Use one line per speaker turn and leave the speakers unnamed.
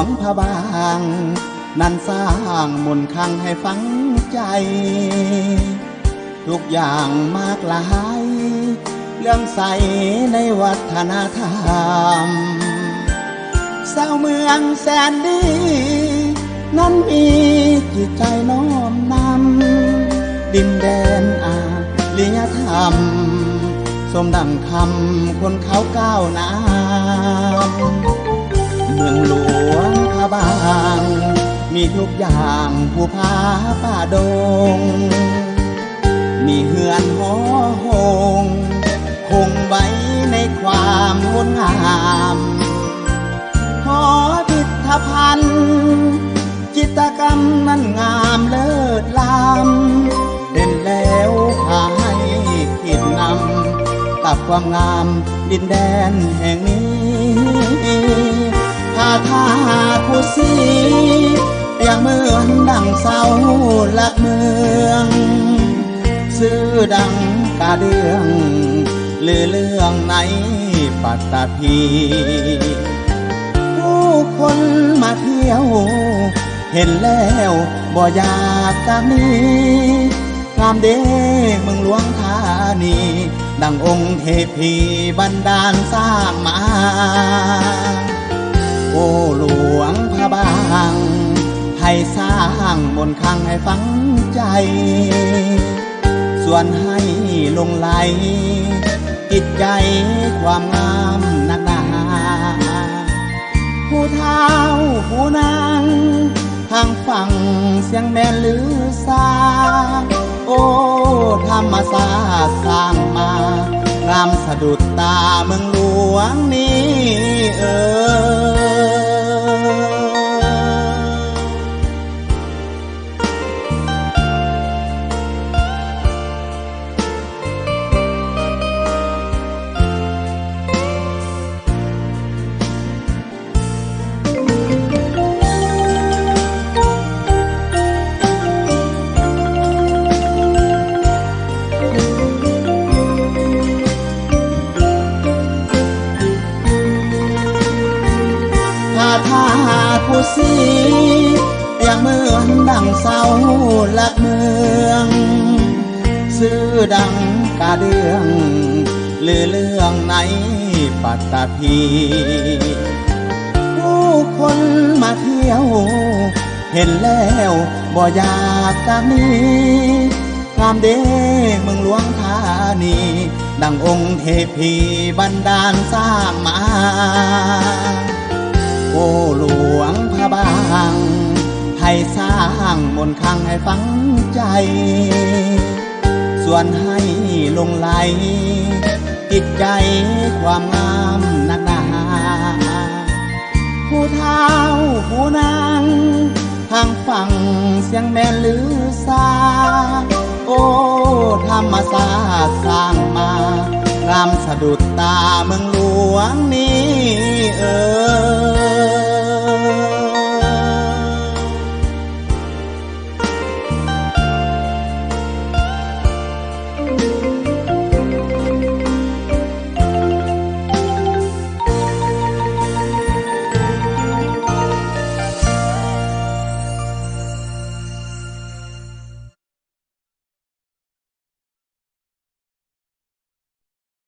งพระบางนั้นสร้างมนต์คลังให้ฝังใจทุกอย่างมากลายเลื่อมใสในวัฒนธรรมสาวเมืองแสนดีนั้นมีจิตใจน้อมนำดินแดนอาริยธรรมสมดังคำคนเขาก้าวหน้าเมืองหลวงพระบางมีทุกอย่างภูผาป่าดงมีเฮือนหอหงคงไว้ในความงดงามหอพิพิธภัณฑ์จิตรกรรมนั้นงามเลิศล้ำเป็นแล้วพาให้คิดนำกับความงามดินแดนแห่งนี้พาทาผู้สีอย่างเหมือนดังเสาหลักเมืองชื่อดังกาเดืองลือเรื่องในปัตตภีผู้คนมาเที่ยวเห็นแล้วบ่อยากจากนี้งามเด้เมืองหลวงธานีดังองค์เทพีบันดาลสร้างมาโอ้หลวงพระบางให้สร้างมนต์คลังให้ฝังใจส่วนให้ลงไหลจิตใจความงามนักหนาผู้เฒ่าผู้นางทางฝั่งเสียงแม่นลือสาโอ้ธรรมศาสตร์สร้างมางามสะดุดตาเมืองหลวงนี้ผู้สีอย่างเหมือนดังเสาหลักเมืองชื่อดังกาเดืองลือเรื่องในปัตตภีผู้คนมาเที่ยวเห็นแล้วบ่อยากจากนี้งามเด้เมืองหลวงธานีดังองค์เทพีบันดาลสร้างมาโอ้หลวงพระบางให้สร้างมนต์คลังให้ฝังใจส่วนให้ลงไหลจิตใจความงามนักหนาผู้เฒ่าผู้นางทางฝั่งเสียงแม่นลือสาโอ้ธรรมศาสตร์สร้างมางามสะดุดตาเมืองหลวงนี้